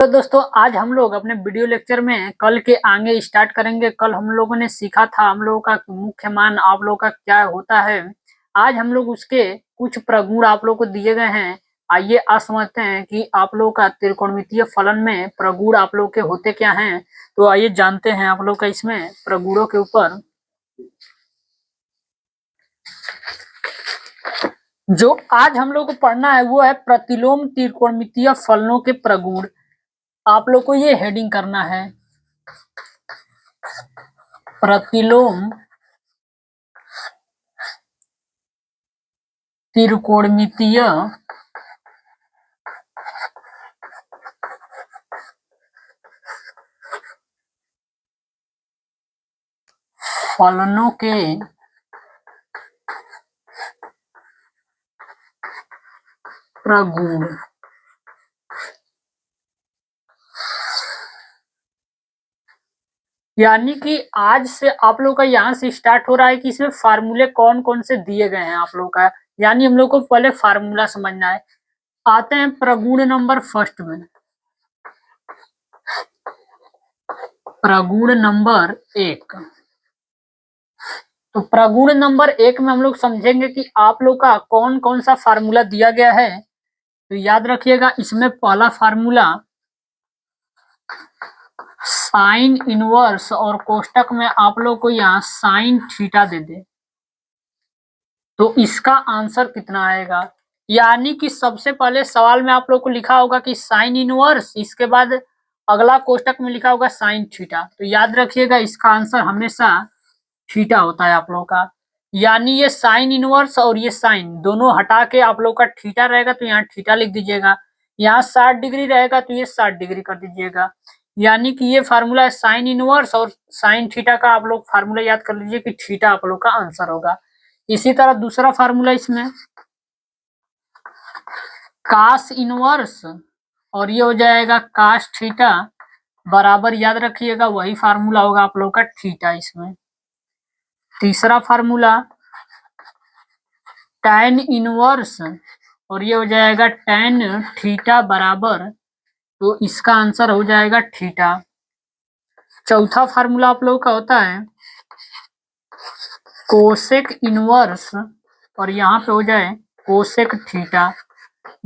तो दोस्तों आज हम लोग अपने वीडियो लेक्चर में कल के आगे स्टार्ट करेंगे। कल हम लोगों ने सीखा था हम लोगों का मुख्य मान आप लोगों का क्या होता है। आज हम लोग उसके कुछ प्रगुण आप लोगों को दिए गए हैं। आइए आज समझते हैं कि आप लोगों का त्रिकोणमितीय फलन में प्रगुण आप लोग के होते क्या हैं। तो आइए जानते हैं आप लोग का इसमें प्रगुणों के ऊपर। जो आज हम लोग को पढ़ना है वो है प्रतिलोम त्रिकोणमितीय फलनों के प्रगुण। आप लोग को ये हेडिंग करना है, प्रतिलोम त्रिकोणमितीय फलनों के प्रगुण। यानी कि आज से आप लोग का यहाँ से स्टार्ट हो रहा है कि इसमें फार्मूले कौन कौन से दिए गए हैं आप लोग का। यानी हम लोग को पहले फार्मूला समझना है। आते हैं प्रगुण नंबर फर्स्ट में। प्रगुण नंबर एक। तो प्रगुण नंबर एक में हम लोग समझेंगे कि आप लोग का कौन कौन सा फार्मूला दिया गया है। तो याद रखिएगा, इसमें पहला फार्मूला साइन इनवर्स और कोष्टक में आप लोग को यहाँ साइन थीटा दे दे तो इसका आंसर कितना आएगा। यानी कि सबसे पहले सवाल में आप लोग को लिखा होगा कि साइन इनवर्स, इसके बाद अगला कोष्टक में लिखा होगा साइन थीटा। तो याद रखिएगा इसका आंसर हमेशा थीटा होता है आप लोग का। यानी ये साइन इनवर्स और ये साइन दोनों हटा के आप लोग का थीटा रहेगा तो यहाँ थीटा लिख दीजिएगा। यहाँ 60 डिग्री रहेगा तो ये 60 डिग्री कर दीजिएगा। यानी कि ये फार्मूला है साइन इनवर्स और साइन थीटा का। आप लोग फार्मूला याद कर लीजिए कि थीटा आप लोग का आंसर होगा। इसी तरह दूसरा फार्मूला इसमें कास इनवर्स और ये हो जाएगा कास थीटा बराबर, याद रखिएगा वही फार्मूला होगा आप लोग का थीटा इसमें। तीसरा फार्मूला tan इनवर्स और ये हो जाएगा tan थीटा बराबर, तो इसका आंसर हो जाएगा थीटा। चौथा फार्मूला आप लोगों का होता है कोसेक इनवर्स और यहाँ पे हो जाए कोसेक थीटा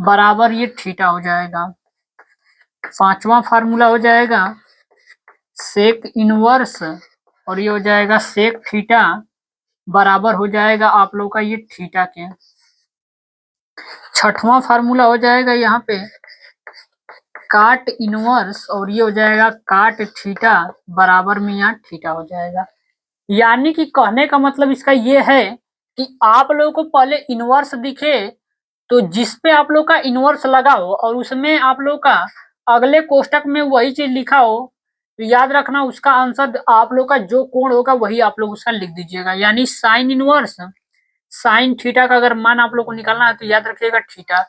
बराबर ये थीटा हो जाएगा। पांचवा फार्मूला हो जाएगा सेक इनवर्स और ये हो जाएगा सेक थीटा बराबर हो जाएगा आप लोग का ये थीटा के। छठवां फार्मूला हो जाएगा यहाँ पे काट इनवर्स और ये हो जाएगा काट थीटा बराबर में यहाँ थीटा हो जाएगा। यानी कि कहने का मतलब इसका ये है कि आप लोगों को पहले इनवर्स दिखे तो जिस पे आप लोग का इनवर्स लगा हो और उसमें आप लोग का अगले कोष्टक में वही चीज लिखा हो तो याद रखना उसका आंसर आप लोग का जो कोण होगा वही आप लोग उसका लिख दीजिएगा। यानी साइन इनवर्स साइन थीटा का अगर मान आप लोग को निकालना है तो याद रखिएगा थीटा।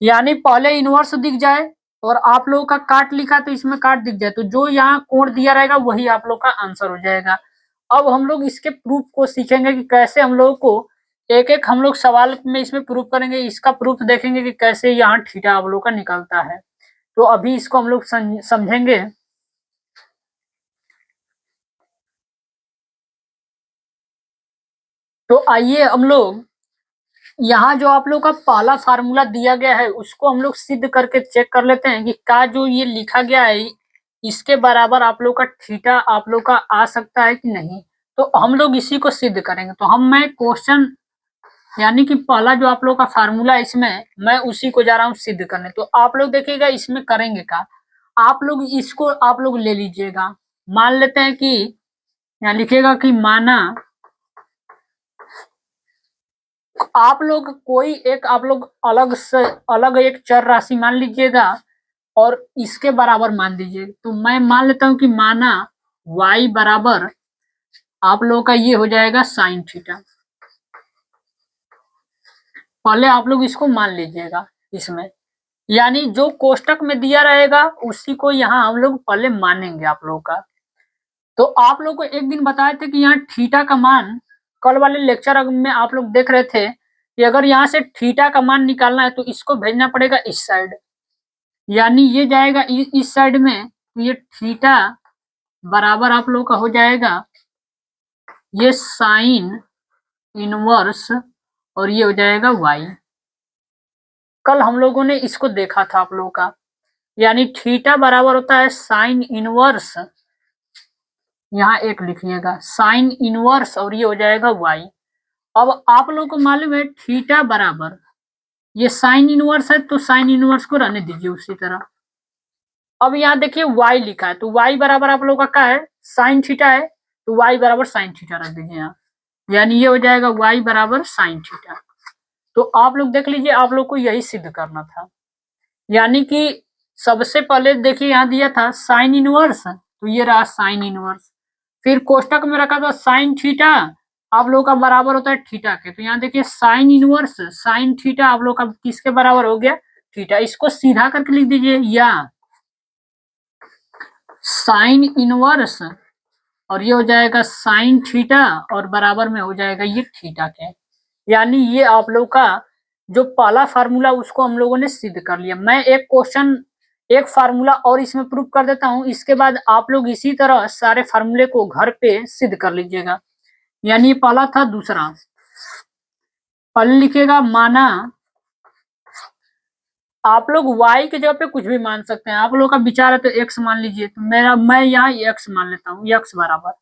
यानी पहले इनवर्स दिख जाए और आप लोगों का काट लिखा तो इसमें काट दिख जाए तो जो यहाँ कोण दिया रहेगा वही आप लोग का आंसर हो जाएगा। अब हम लोग इसके प्रूफ को सीखेंगे कि कैसे हम लोग को एक एक हम लोग सवाल में इसमें प्रूफ करेंगे। इसका प्रूफ देखेंगे कि कैसे यहाँ थीटा आप लोग का निकलता है। तो अभी इसको हम लोग समझेंगे। तो आइए हम लोग यहाँ जो आप लोग का पहला फार्मूला दिया गया है उसको हम लोग सिद्ध करके चेक कर लेते हैं कि का जो ये लिखा गया है इसके बराबर आप लोग का थीटा आप लोग का आ सकता है कि नहीं। तो हम लोग इसी को सिद्ध करेंगे। तो मैं क्वेश्चन यानी कि पहला जो आप लोग का फार्मूला है इसमें मैं उसी को जा रहा हूँ सिद्ध करने। तो आप लोग देखिएगा इसमें करेंगे का, आप लोग इसको आप लोग ले लीजिएगा। मान लेते हैं कि यहाँ लिखिएगा कि माना आप लोग कोई एक आप लोग अलग से अलग एक चर राशि मान लीजिएगा और इसके बराबर मान दीजिए। तो मैं मान लेता हूं कि माना y बराबर आप लोगों का ये हो जाएगा साइन थीटा। पहले आप लोग इसको मान लीजिएगा इसमें, यानी जो कोष्टक में दिया रहेगा उसी को यहाँ हम लोग पहले मानेंगे आप लोगों का। तो आप लोग को एक दिन बताए थे कि यहाँ थीटा का मान, कल वाले लेक्चर में आप लोग देख रहे थे कि अगर यहाँ से थीटा का मान निकालना है तो इसको भेजना पड़ेगा इस साइड। यानी ये जाएगा इस साइड में, तो ये थीटा बराबर आप लोग का हो जाएगा ये साइन इनवर्स और ये हो जाएगा y। कल हम लोगों ने इसको देखा था आप लोगों का, यानी थीटा बराबर होता है साइन इनवर्स, यहाँ एक लिखिएगा साइन इनवर्स और ये हो जाएगा y। अब आप लोगों को मालूम है थीटा बराबर ये साइन इनवर्स है, तो साइन इनवर्स को रहने दीजिए उसी तरह। अब यहाँ देखिए y लिखा है, तो y बराबर आप लोगों का क्या है, साइन थीटा है, तो y बराबर साइन थीटा रख दीजिए यहाँ, यानी ये हो जाएगा y बराबर साइन थीटा। तो आप लोग देख लीजिए, आप लोग को यही सिद्ध करना था, यानी कि सबसे पहले देखिए यहाँ दिया था साइन इनवर्स, तो ये रहा साइन इनवर्स, फिर कोष्टक में रखा था साइन थीटा, आप लोग का बराबर होता है थीटा के, तो यहाँ देखिए साइन इनवर्स साइन थीटा आप लोग का किसके बराबर हो गया, थीटा। इसको सीधा करके लिख दीजिए, या साइन इनवर्स और ये हो जाएगा साइन थीटा और बराबर में हो जाएगा ये थीटा के। यानी ये आप लोग का जो पहला फार्मूला उसको हम लोगों ने सिद्ध कर लिया। मैं एक क्वेश्चन एक फार्मूला और इसमें प्रूव कर देता हूं, इसके बाद आप लोग इसी तरह सारे फार्मूले को घर पे सिद्ध कर लीजिएगा। यानी पहला था, दूसरा पहले लिखिएगा माना, आप लोग y की जगह पे कुछ भी मान सकते हैं, आप लोग का विचार है तो x मान लीजिए, तो मैं यहाँ x मान लेता हूँ, x बराबर,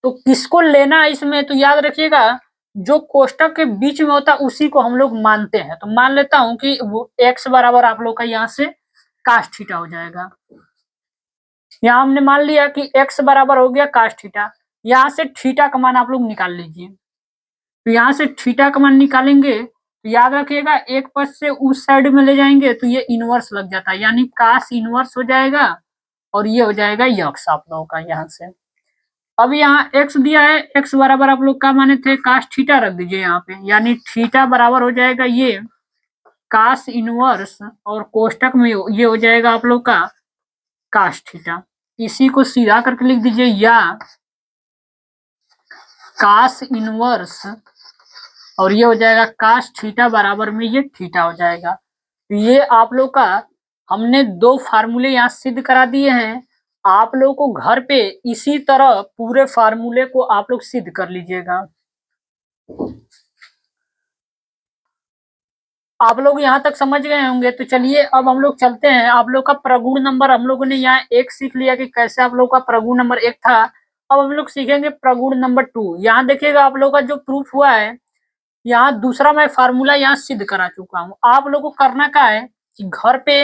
तो किसको लेना है इसमें, तो याद रखिएगा जो कोष्टक के बीच में होता है उसी को हम लोग मानते हैं। तो मान लेता हूं कि वो x बराबर आप लोग का यहाँ से काश थीटा हो जाएगा। यहाँ हमने मान लिया कि x बराबर हो गया काश थीटा, यहाँ से थीटा का मान आप लोग निकाल लीजिए। तो यहाँ से थीटा का मान निकालेंगे तो याद रखिएगा एक पद से उस साइड में ले जाएंगे तो ये इनवर्स लग जाता है, यानी काश इनवर्स हो जाएगा और ये हो जाएगा यक्स आप लोगों का यहाँ से। अब यहाँ x दिया है, x बराबर आप लोग क्या माने थे, काश थीटा रख दीजिए यहाँ पे, यानी थीटा बराबर हो जाएगा ये काश इनवर्स और कोष्टक में ये हो जाएगा आप लोग का काश थीटा। इसी को सीधा करके लिख दीजिए, या काश इनवर्स और ये हो जाएगा काश थीटा बराबर में ये थीटा हो जाएगा। तो ये आप लोग का हमने दो फार्मूले यहाँ सिद्ध करा दिए हैं। आप लोग को घर पे इसी तरह पूरे फार्मूले को आप लोग सिद्ध कर लीजिएगा। आप लोग यहाँ तक समझ गए होंगे, तो चलिए अब हम लोग चलते हैं। आप लोग का प्रगुण नंबर हम लोगों ने यहाँ एक सीख लिया कि कैसे आप लोग का प्रगुण नंबर एक था। अब हम लोग सीखेंगे प्रगुण नंबर 2। यहाँ देखिएगा आप लोग का जो प्रूफ हुआ है, यहाँ दूसरा मैं फार्मूला यहाँ सिद्ध करा चुका हूँ। आप लोग को करना क्या है कि घर पे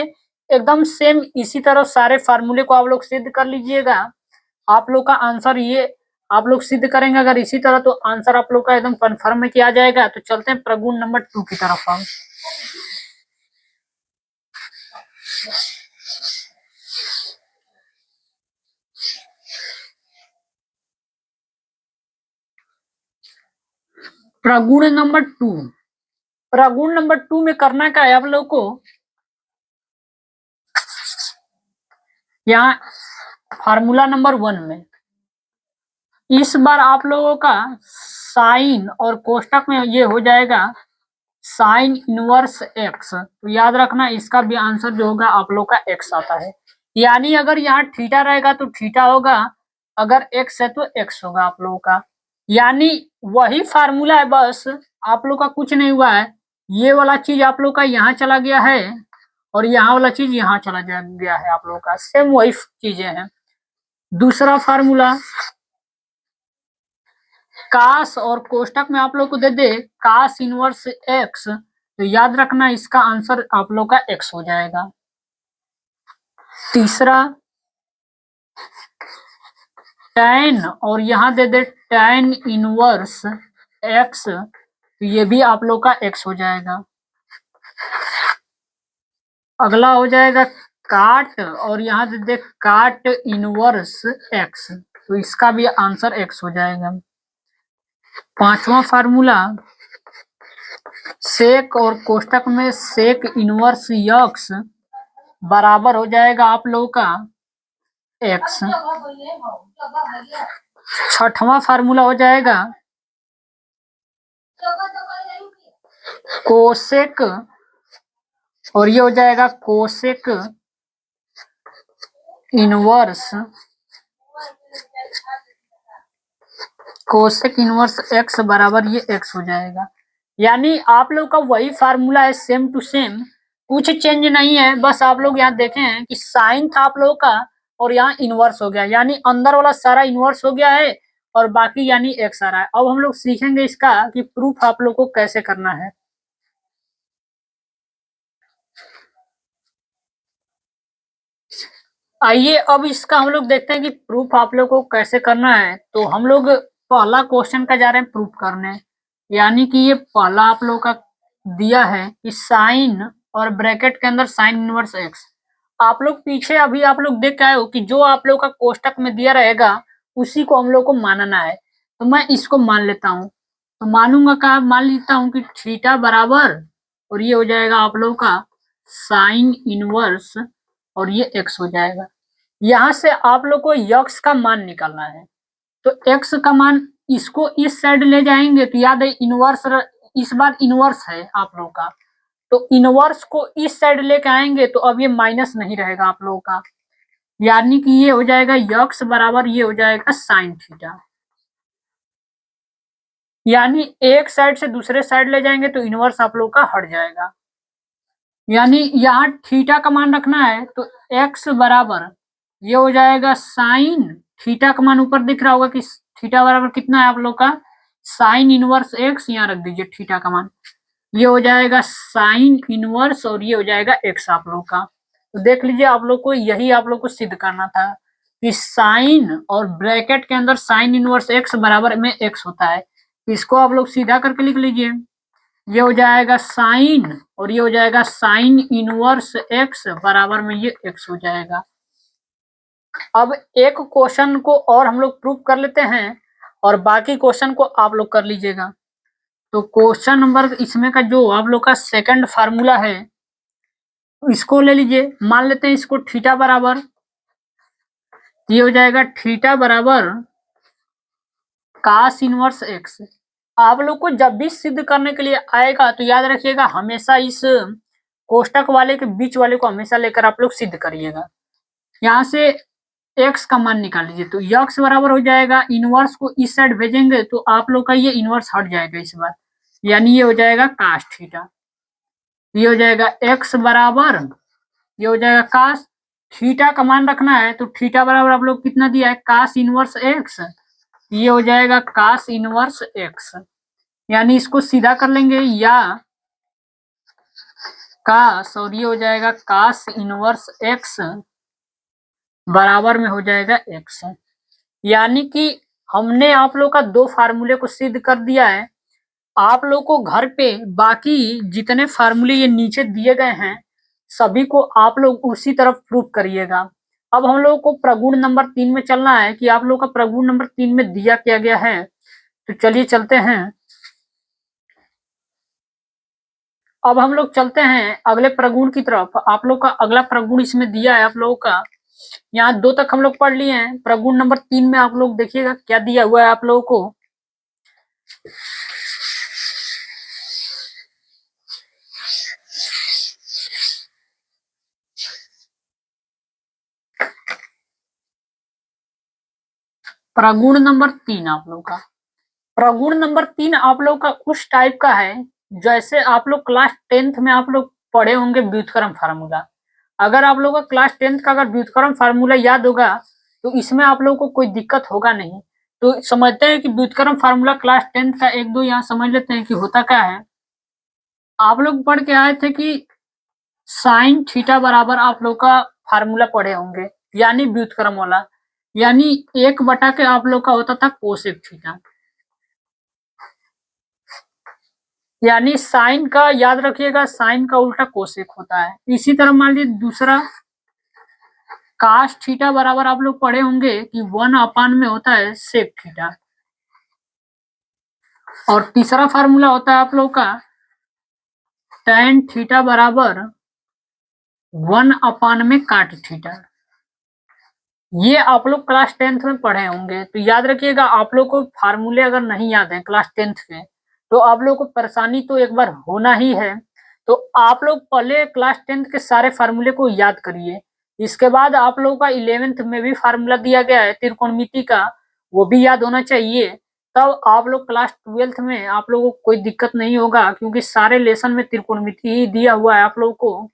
एकदम सेम इसी तरह सारे फार्मूले को आप लोग सिद्ध कर लीजिएगा। आप लोग का आंसर ये आप लोग सिद्ध करेंगे अगर इसी तरह, तो आंसर आप लोग का एकदम कन्फर्म में किया जाएगा। तो चलते हैं प्रगुण नंबर 2 की तरफ हम। प्रगुण नंबर 2, प्रगुण नंबर 2 में करना क्या है आप लोग को, यहाँ फार्मूला नंबर 1 में इस बार आप लोगों का साइन और कोष्टक में ये हो जाएगा साइन इनवर्स एक्स। तो याद रखना इसका भी आंसर जो होगा आप लोग का एक्स आता है। यानी अगर यहाँ थीटा रहेगा तो थीटा होगा, अगर एक्स है तो एक्स होगा आप लोगों का। यानी वही फार्मूला है, बस आप लोग का कुछ नहीं हुआ है। ये वाला चीज आप लोग का यहाँ चला गया है और यहाँ वाला चीज यहाँ चला गया है, आप लोग का सेम वही चीजें हैं। दूसरा फार्मूला काश और कोष्टक में आप लोग को दे दे काश इनवर्स एक्स, तो याद रखना इसका आंसर आप लोग का एक्स हो जाएगा। तीसरा tan और यहाँ दे दे tan इनवर्स एक्स, तो ये भी आप लोग का एक्स हो जाएगा। अगला हो जाएगा काट और यहाँ दे दे काट इनवर्स एक्स, तो इसका भी आंसर एक्स हो जाएगा। पांचवा फार्मूला सेक और कोष्टक में सेक इनवर्स यक्स बराबर हो जाएगा आप लोगों का एक्स। छठवां फार्मूला हो जाएगा कोसेक और ये हो जाएगा cosec inverse cosec inverse x बराबर ये एक्स हो जाएगा। यानी आप लोग का वही फार्मूला है, सेम टू सेम, कुछ चेंज नहीं है। बस आप लोग यहाँ देखे हैं कि साइन था आप लोगों का और यहाँ इनवर्स हो गया, यानी अंदर वाला सारा इनवर्स हो गया है और बाकी यानी एक्स आ रहा है। अब हम लोग सीखेंगे इसका कि प्रूफ आप लोग को कैसे करना है। आइए अब इसका हम लोग देखते हैं कि प्रूफ आप लोग को कैसे करना है। तो हम लोग पहला क्वेश्चन का जा रहे हैं प्रूफ करने। यानी कि ये पहला आप लोग का दिया है कि साइन और ब्रैकेट के अंदर साइन इनवर्स एक्स। आप लोग पीछे अभी आप लोग देख के आए हो कि जो आप लोग का कोष्टक में दिया रहेगा उसी को हम लोग को मानना है। तो मैं इसको मान लेता हूँ। तो मानूंगा क्या, मान लेता हूँ कि थीटा बराबर और ये हो जाएगा आप लोग का साइन इनवर्स और ये एक्स हो जाएगा। यहाँ से आप लोग को यक्स का मान निकालना है। तो एक्स का मान इसको इस साइड ले जाएंगे तो याद है इनवर्स, इस बार इनवर्स है आप लोग का, तो इनवर्स को इस साइड लेके आएंगे तो अब ये माइनस नहीं रहेगा आप लोगों का। यानी कि ये हो जाएगा यक्स बराबर ये हो जाएगा साइन थीटा। यानी एक साइड से दूसरे साइड ले जाएंगे तो इनवर्स आप लोग का हट जाएगा। यानी यहाँ थीटा का मान रखना है तो एक्स बराबर ये हो जाएगा साइन थीटा का मान ऊपर दिख रहा होगा कि थीटा बराबर कितना है आप लोग का साइन इनवर्स एक्स, यहाँ रख दीजिए थीटा का मान, ये हो जाएगा साइन इनवर्स और ये हो जाएगा एक्स आप लोग का। तो देख लीजिए आप लोग को यही आप लोग को सिद्ध करना था कि साइन और ब्रैकेट के अंदर साइन इनवर्स एक्स बराबर में एक्स होता है। इसको आप लोग सीधा करके लिख लीजिए, ये हो जाएगा साइन और ये हो जाएगा साइन इनवर्स एक्स बराबर में ये एक्स हो जाएगा। अब एक क्वेश्चन को और हम लोग प्रूव कर लेते हैं और बाकी क्वेश्चन को आप लोग कर लीजिएगा। तो क्वेश्चन नंबर इसमें का जो आप लोग का सेकंड फार्मूला है इसको ले लीजिए। मान लेते हैं इसको थीटा बराबर, ये हो जाएगा थीटा बराबर कास इनवर्स एक्स। आप लोग को जब भी सिद्ध करने के लिए आएगा तो याद रखिएगा हमेशा इस कोष्टक वाले के बीच वाले को हमेशा लेकर आप लोग सिद्ध करिएगा। यहाँ से एक्स का मान निकाल लीजिए तो यक्स बराबर हो जाएगा, इनवर्स को इस साइड भेजेंगे तो आप लोग का ये इनवर्स हट जाएगा इस बार, यानी ये हो जाएगा कास थीटा। ये हो जाएगा एक्स बराबर ये हो जाएगा कास थीटा का मान रखना है तो थीटा बराबर आप लोग कितना दिया है कास इनवर्स एक्स, ये हो जाएगा कास इनवर्स एक्स। यानी इसको सीधा कर लेंगे या कास और ये हो जाएगा कास इनवर्स एक्स बराबर में हो जाएगा एक्स। यानी कि हमने आप लोग का दो फार्मूले को सिद्ध कर दिया है। आप लोग को घर पे बाकी जितने फार्मूले ये नीचे दिए गए हैं सभी को आप लोग उसी तरफ प्रूफ करिएगा। अब हम लोग को प्रगुण नंबर 3 में चलना है कि आप लोग का प्रगुण नंबर 3 में दिया क्या गया है। तो चलिए चलते हैं। अब हम लोग चलते हैं अगले प्रगुण की तरफ। आप लोग का अगला प्रगुण इसमें दिया है आप लोगों का, यहाँ 2 तक हम लोग पढ़ लिए हैं। प्रगुण नंबर 3 में आप लोग देखिएगा क्या दिया हुआ है आप लोगों को। प्रगुण नंबर 3 आप लोग का, प्रगुण नंबर 3 आप लोग का उस टाइप का है जैसे आप लोग क्लास 10th में आप लोग पढ़े होंगे व्युत्क्रम फार्मूला। अगर आप लोग का क्लास 10th का अगर व्युत्क्रम फार्मूला याद होगा तो इसमें आप लोग को कोई दिक्कत होगा नहीं। तो समझते हैं कि व्युत्क्रम फार्मूला क्लास 10th का एक दो यहाँ समझ लेते हैं कि होता क्या है। आप लोग पढ़ के आए थे कि साइन थीटा बराबर आप लोग का फार्मूला पढ़े होंगे, यानी व्युत्क्रम वाला, यानी 1 के आप लोग का होता था कोसेक थीटा। यानी साइन का याद रखिएगा, साइन का उल्टा कोसेक होता है। इसी तरह मान लीजिए दूसरा काश थीटा बराबर आप लोग पढ़े होंगे कि 1 में होता है सेक थीटा। और तीसरा फार्मूला होता है आप लोग का tan थीटा बराबर 1 में काट थीटा। ये आप लोग क्लास 10th में पढ़े होंगे। तो याद रखिएगा आप लोग को फार्मूले अगर नहीं याद है क्लास 10th में तो आप लोग को परेशानी तो एक बार होना ही है। तो आप लोग पहले क्लास 10th के सारे फार्मूले को याद करिए। इसके बाद आप लोगों का 11th में भी फार्मूला दिया गया है त्रिकोणमिति का, वो भी याद होना चाहिए। तब आप लोग क्लास 12th में आप लोगों को कोई दिक्कत नहीं होगा, क्योंकि सारे लेसन में त्रिकोणमिति ही दिया हुआ है आप लोगों को।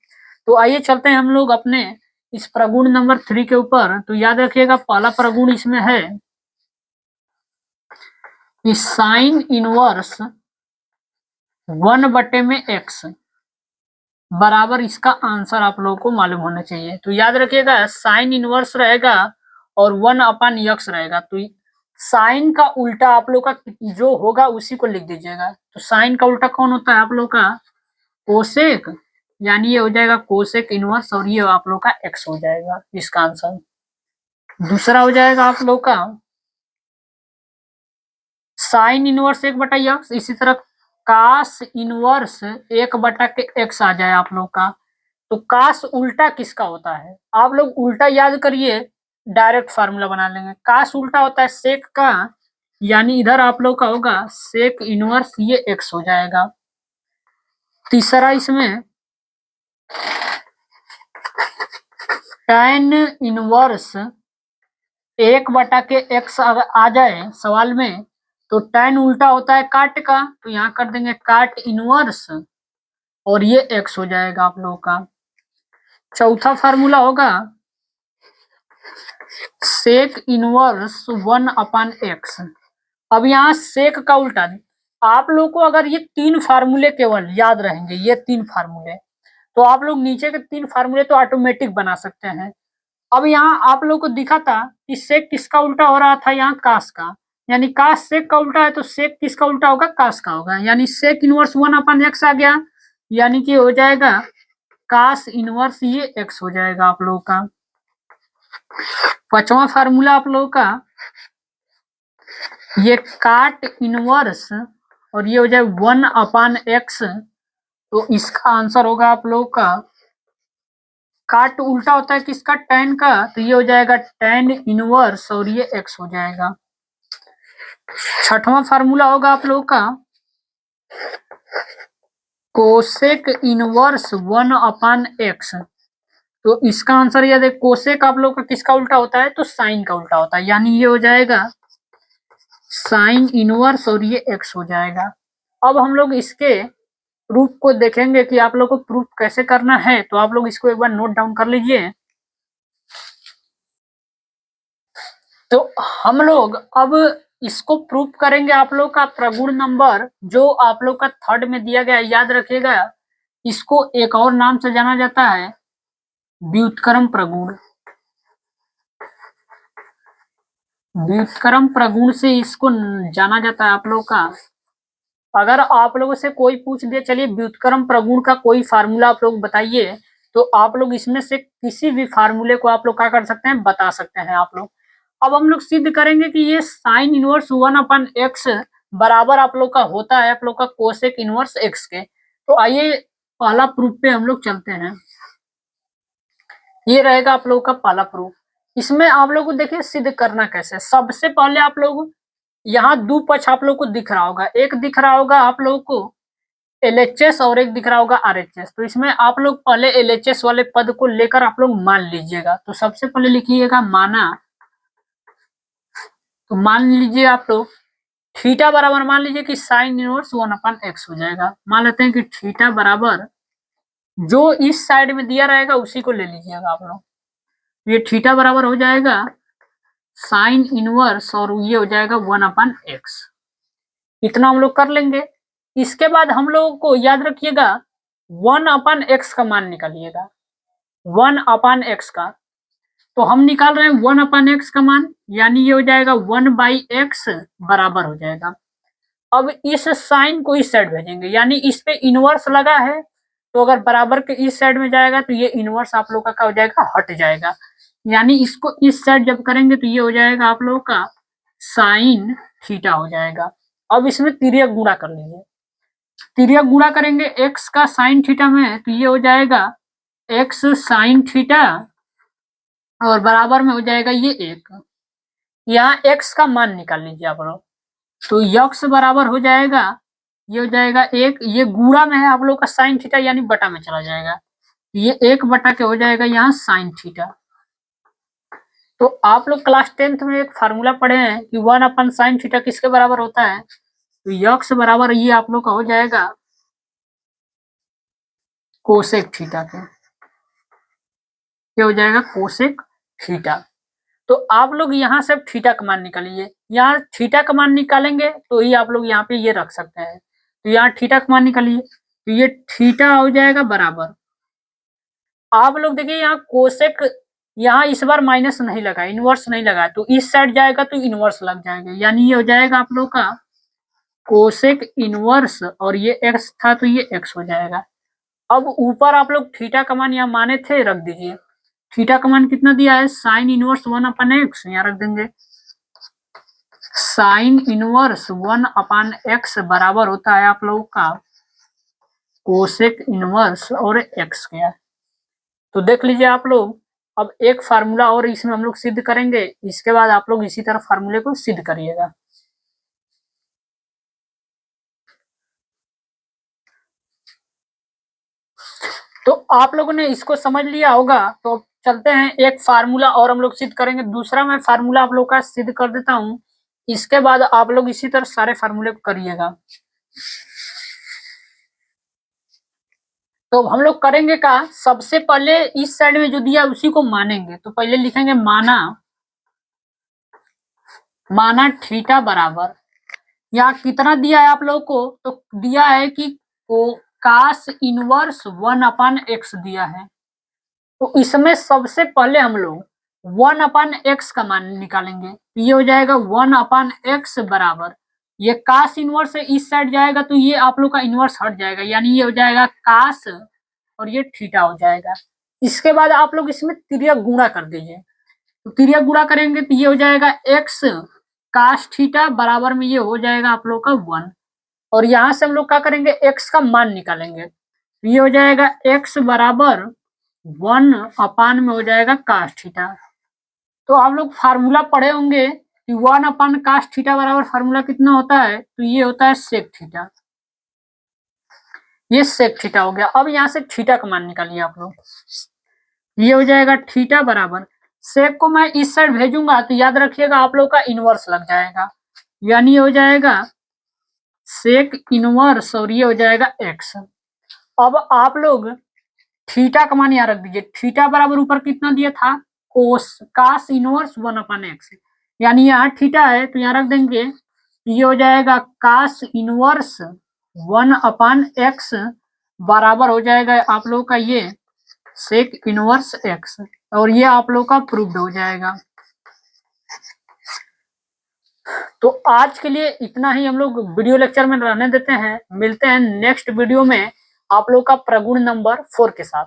तो आइए चलते हैं हम लोग अपने इस प्रगुण नंबर 3 के ऊपर। तो याद रखिएगा पहला प्रगुण इसमें है कि साइन इनवर्स 1/x बराबर, इसका आंसर आप लोगों को मालूम होना चाहिए। तो याद रखिएगा साइन इनवर्स रहेगा और 1/x रहेगा। तो साइन का उल्टा आप लोग का जो होगा उसी को लिख दीजिएगा। तो साइन का उल्टा कौन होता है आप लोग का? कोसेक, यानी ये हो जाएगा कोसेक इनवर्स और ये आप लोग का x हो जाएगा इसका आंसर। दूसरा हो जाएगा आप लोग का साइन इनवर्स 1/x, इसी तरह कास इनवर्स 1/x आ जाए आप लोग का। तो कास उल्टा किसका होता है? आप लोग उल्टा याद करिए, डायरेक्ट फार्मूला बना लेंगे। कास उल्टा होता है सेक का, यानी इधर आप लोग का होगा सेक इनवर्स ये x हो जाएगा। तीसरा इसमें tan इनवर्स 1/x अगर आ जाए सवाल में, तो tan उल्टा होता है काट का, तो यहाँ कर देंगे काट इनवर्स और ये x हो जाएगा आप लोगों का। चौथा फार्मूला होगा सेक इनवर्स 1/x। अब यहाँ सेक का उल्टा, आप लोग को अगर ये 3 फार्मूले केवल याद रहेंगे, ये 3 फार्मूले, तो आप लोग नीचे के 3 फार्मूले तो ऑटोमेटिक बना सकते हैं। अब यहाँ आप लोग को दिखा था कि सेक किसका उल्टा हो रहा था, यहाँ कास का, यानी कास सेक का उल्टा है, तो सेक किसका उल्टा होगा? कास का होगा, यानी सेक इनवर्स 1/x आ गया, यानी कि हो जाएगा कास इनवर्स ये x हो जाएगा आप लोगों का। पांचवा फार्मूला आप लोगों का ये काट इनवर्स और ये हो जाए 1/x, तो इसका आंसर होगा आप लोगों का काट उल्टा होता है किसका? tan का, तो ये हो जाएगा tan इनवर्स और ये x हो जाएगा। छठवां फार्मूला होगा आप लोगों का कोसेक इनवर्स 1/x, तो इसका आंसर यह देख, कोसेक आप लोग का किसका उल्टा होता है? तो साइन का उल्टा होता है, यानी ये हो जाएगा साइन इनवर्स और ये x हो जाएगा। अब हम लोग इसके प्रूफ को देखेंगे कि आप लोग को प्रूफ कैसे करना है, तो आप लोग इसको एक बार नोट डाउन कर लीजिए। तो हम लोग अब इसको प्रूफ करेंगे आप लोग का प्रगुण नंबर जो आप लोग का 3rd में दिया गया है। याद रखिएगा इसको एक और नाम से जाना जाता है व्युत्क्रम प्रगुण। व्युत्क्रम प्रगुण से इसको जाना जाता है आप लोग का। अगर आप लोगों से कोई पूछ दे चलिए व्युत्क्रम प्रगुण का कोई फार्मूला आप लोग बताइए, तो आप लोग इसमें से किसी भी फार्मूले को आप लोग क्या कर सकते हैं? बता सकते हैं आप लोग। अब हम लोग सिद्ध करेंगे कि ये साइन इनवर्स 1/x बराबर आप लोग का होता है आप लोग का कोसेक इनवर्स x के। तो आइए पहला प्रूफ पे हम लोग चलते हैं। ये रहेगा आप लोगों का पहला प्रूफ। इसमें आप लोग को देखिए सिद्ध करना कैसे। सबसे पहले आप लोग यहाँ दो पक्ष आप लोग को दिख रहा होगा, एक दिख रहा होगा आप लोगों को LHS और एक दिख रहा होगा RHS। तो इसमें आप लोग पहले LHS वाले पद को लेकर आप लोग मान लीजिएगा। तो सबसे पहले लिखिएगा माना, तो मान लीजिए आप लोग थीटा बराबर मान लीजिए कि साइन इनवर्स 1/x हो जाएगा। मान लेते हैं कि थीटा बराबर जो इस साइड में दिया रहेगा उसी को ले लीजिएगा आप लोग। ये थीटा बराबर हो जाएगा साइन इनवर्स और ये हो जाएगा 1/x। इतना हम लोग कर लेंगे। इसके बाद हम लोगों को याद रखिएगा 1/x का मान निकालिएगा, 1/x का। तो हम निकाल रहे हैं 1/x का मान, यानी ये हो जाएगा 1/x बराबर हो जाएगा। अब इस साइन को इस साइड भेजेंगे, यानी इस पे इनवर्स लगा है, तो अगर बराबर के इस साइड में जाएगा तो ये इनवर्स आप लोग का क्या हो जाएगा? हट जाएगा। यानी इसको इस साइड जब करेंगे तो ये हो जाएगा आप लोग का साइन थीटा हो जाएगा। अब इसमें तिर्यक गुणा कर लीजिए। तिर्यक गुणा करेंगे x का साइन थीटा में, तो ये हो जाएगा x साइन थीटा और बराबर में हो जाएगा ये 1। यहाँ x का मान निकाल लीजिए आप लोग। तो x बराबर हो जाएगा, ये हो जाएगा 1, ये गुणा में है आप लोग का साइन थीटा, यानी बटा में चला जाएगा, ये 1 बटा के हो जाएगा यहाँ साइन थीटा। तो आप लोग क्लास 10th में एक फार्मूला पढ़े हैं कि 1/sin थीटा किसके बराबर होता है, तो यक्स बराबर ये आप लोग का हो जाएगा कोसेक थीटा के। क्या हो जाएगा, कोसेक थीटा। तो आप लोग यहाँ से थीटा का मान निकालिए, यहाँ थीटा का मान निकालेंगे तो ही आप लोग यहाँ पे ये रख सकते हैं। तो यहाँ थीटा का मान निकालिए, तो ये थीटा हो जाएगा बराबर, आप लोग देखिए यहाँ कोसेक, यहाँ इस बार माइनस नहीं लगा, इनवर्स नहीं लगा, तो इस साइड जाएगा तो इनवर्स लग जाएगा, यानी ये हो जाएगा आप लोग का कोसेक इनवर्स, और ये एक्स था तो ये एक्स हो जाएगा। अब ऊपर आप लोग थीटा का मान यहाँ माने थे रख दीजिए, थीटा का मान कितना दिया है, साइन इनवर्स 1/x, यहाँ रख देंगे साइन इनवर्स 1/x बराबर होता है आप लोगों का कोसेक इनवर्स और एक्स का। तो देख लीजिए आप लोग, अब एक फार्मूला और इसमें हम लोग सिद्ध करेंगे, इसके बाद आप लोग इसी तरह फार्मूले को सिद्ध करिएगा। तो आप लोगों ने इसको समझ लिया होगा, तो चलते हैं एक फार्मूला और हम लोग सिद्ध करेंगे। दूसरा मैं फार्मूला आप लोग का सिद्ध कर देता हूं, इसके बाद आप लोग इसी तरह सारे फार्मूले को करिएगा। तो हम लोग करेंगे का, सबसे पहले इस साइड में जो दिया उसी को मानेंगे। तो पहले लिखेंगे माना थीटा बराबर, यहाँ कितना दिया है आप लोगों को, तो दिया है कि कास इनवर्स 1/x दिया है। तो इसमें सबसे पहले हम लोग 1/x का मान निकालेंगे, तो ये हो जाएगा 1/x बराबर, ये कास इनवर्स है इस साइड जाएगा तो ये आप लोग का इनवर्स हट जाएगा, यानी ये हो जाएगा कास और ये थीटा हो जाएगा। इसके बाद आप लोग इसमें तिर्यक गुणा कर दीजिए, तो तिर्यक गुणा करेंगे तो ये हो जाएगा x कास थीटा बराबर में ये हो जाएगा आप लोग का 1, और यहाँ से हम लोग क्या करेंगे, x का मान निकालेंगे, तो ये हो जाएगा x बराबर 1 में हो जाएगा कास थीटा। तो आप लोग फार्मूला पढ़े होंगे कि 1/cos थीटा बराबर फार्मूला कितना होता है, तो ये होता है सेक थीटा, ये सेक थीटा हो गया। अब यहाँ से थीटा का मान निकालिए आप लोग, ये हो जाएगा थीटा बराबर, सेक को मैं इस साइड भेजूंगा तो याद रखिएगा आप लोग का इनवर्स लग जाएगा, यानी हो जाएगा सेक इनवर्स और ये हो जाएगा एक्स। अब आप लोग थीटा का मान यहाँ रख दीजिए, थीटा बराबर ऊपर कितना दिया था, कोस कास इनवर्स 1/x, यानी यहाँ थीटा है तो यहाँ रख देंगे, ये हो जाएगा कास इनवर्स 1/x बराबर हो जाएगा आप लोग का ये सेक इनवर्स x, और ये आप लोग का प्रूव्ड हो जाएगा। तो आज के लिए इतना ही हम लोग वीडियो लेक्चर में रहने देते हैं, मिलते हैं नेक्स्ट वीडियो में आप लोग का प्रगुण नंबर 4 के साथ।